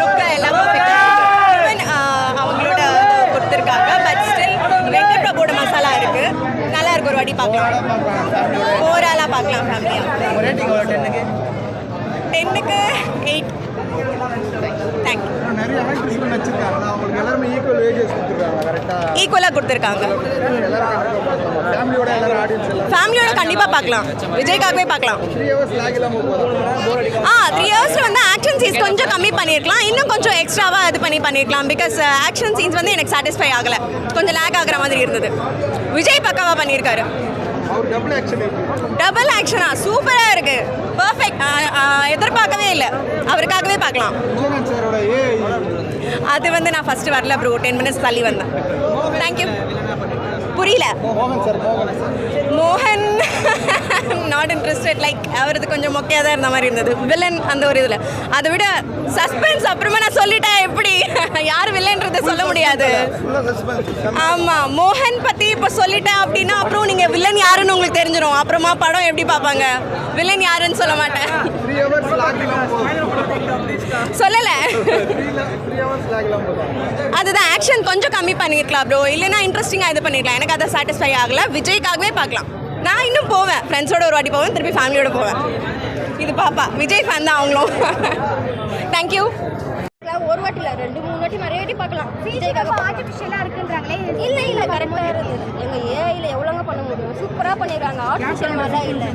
Look எல்லாம் அவங்களோட கொடுத்துருக்காங்க. பட் ஸ்டில் வெங்கட் பிரபுவோட மசாலா இருக்கு, நல்லா இருக்கு. ஒரு வாட்டி பார்க்கலாம், ஓவராலாக பார்க்கலாம் ஃபேமிலியாக. 10க்கு 8. தேங்க்யூ. ஈக்குவலாக கொடுத்துருக்காங்க. ஃபேமிலியோட கண்டிப்பாக பார்க்கலாம், விஜய்க்காகவே பார்க்கலாம். 3 ஹவர்ஸில் வந்து ஆக்ஷன் சீன்ஸ் கொஞ்சம் கம்மி பண்ணியிருக்கலாம், இன்னும் கொஞ்சம் எக்ஸ்ட்ராவாக இது பண்ணியிருக்கலாம். பிகாஸ் ஆக்ஷன் சீன்ஸ் வந்து எனக்கு சாட்டிஸ்ஃபை ஆகலை, கொஞ்சம் லேக் ஆகிற மாதிரி இருந்தது. விஜய் பக்காவாக பண்ணியிருக்காரு. டபுள் ஆக்ஷனா சூப்பராக இருக்கு, பர்ஃபெக்ட். எதிர்பார்க்கவே இல்லை, அவருக்காகவே பார்க்கலாம். அது வந்து நான் ஃபர்ஸ்ட் வரல ப்ரோ, 10 மினிட்ஸ் தள்ளி வந்தேன். தேங்க்யூ. புரியல. மோகன் நாட் இன்ட்ரெஸ்டட். லைக் அவரது கொஞ்சம் மொக்கையாக தான் இருந்த மாதிரி இருந்தது, வில்லன் அந்த ஒரு இதில். அதை விட சஸ்பென்ஸ் அப்புறமா நான் சொல்லிட்டேன், எப்படி யார் வில்லன்றதை சொல்ல முடியாது. ஆமாம், மோகன் பற்றி இப்போ சொல்லிட்டேன் அப்படின்னா அப்புறம் நீங்கள் வில்லன் யாருன்னு உங்களுக்கு தெரிஞ்சிடும். அப்புறமா படம் எப்படி பார்ப்பாங்க, வில்லன் யாருன்னு சொல்ல மாட்டேன். சொல்லலை, அதுதான் ஆக்ஷன் கொஞ்சம் கம்மி பண்ணியிருக்கலாம் ப்ரோ, இல்லைன்னா இன்ட்ரெஸ்டிங்காக இது பண்ணிருக்கலாம். எனக்கு அதை சாட்டிஸ்ஃபை ஆகலை. விஜய்க்காகவே பார்க்கலாம். நான் இன்னும் போவேன், ஃப்ரெண்ட்ஸோட ஒரு வாட்டி போவேன், திருப்பி ஃபேமிலியோட போவேன். இது பாப்பா விஜய் ஃபேன் தான் அவங்களும். தேங்க்யூ. ஒரு வாட்டி இல்லை, 2-3 வாட்டி நிறைய வாட்டி பார்க்கலாம். விஜய்க்காக ஆர்டிஃபிஷியலாக இருக்குன்றாங்களே. இல்லை கரெக்டாக இருந்தது. எங்கள் ஏஐயில் எவ்வளோங்க பண்ண முடியும், சூப்பராக பண்ணிடுறாங்க. ஆர்டிஃபிஷியல் மாதிரிலாம் இல்லை.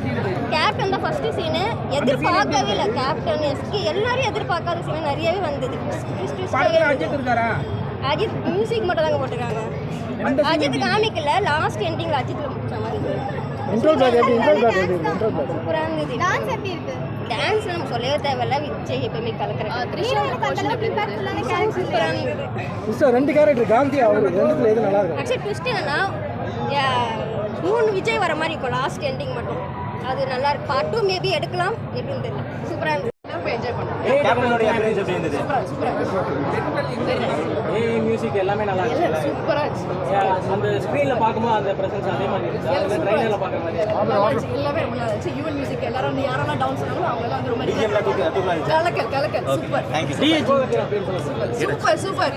கேப்டன் தான் ஃபஸ்ட்டு சீனு எதிர்பார்க்கவே இல்லை. கேப்டன் எஸ்கே எல்லாரும் எதிர்பார்க்காத சீனு நிறையவே வந்தது. அஜித் மியூசிக் மட்டும் தாங்க போட்டுருக்காங்க. அஜித் காமிக்கல, லாஸ்ட் எண்டிங்கில் அஜித்தில் முடிச்ச மாதிரி. சூப்பராக இருந்தது. டான்ஸ் நம்ம சொல்லவே தேவையில்ல, விஜய் எப்பவுமே கலக்கிறேன். 2 கேரக்டர் காந்தி அவர் ரெண்டுத்துல எது நல்லா இருக்கு? ஆக்சுவலி ட்விஸ்ட் என்னன்னா 3 விஜய் வர மாதிரி இருக்கும் லாஸ்ட் எண்டிங் மட்டும். அது நல்லா இருக்கு. பார்ட் 2 மேபி எடுக்கலாம், எப்படின்னு தெரியல. சூப்பராக இருந்தது. என்ஜாய் பண்ணேன். கேப்டனோட அப்ரோச் எப்படி இருந்தது? மியூசிக் எல்லாமே நல்லா இருந்துச்சு. சூப்பரா இருந்துச்சு. அந்த ஸ்கிரீன்ல பாக்கும்போது அந்த பிரசன்ஸ் அதே மாதிரி இருந்துச்சு. அந்த ட்ரைலர்ல பாக்குற மாதிரி எல்லாமே ரொம்ப நல்லா இருந்துச்சு. யுவன் மியூசிக் எல்லாரும் யாரெல்லாம் டவுன் சொன்னாங்களோ அவங்க எல்லாம் ரொம்ப டிஜிஎம்ல தூக்கி கலக்கல். சூப்பர். Thank you. சூப்பர்.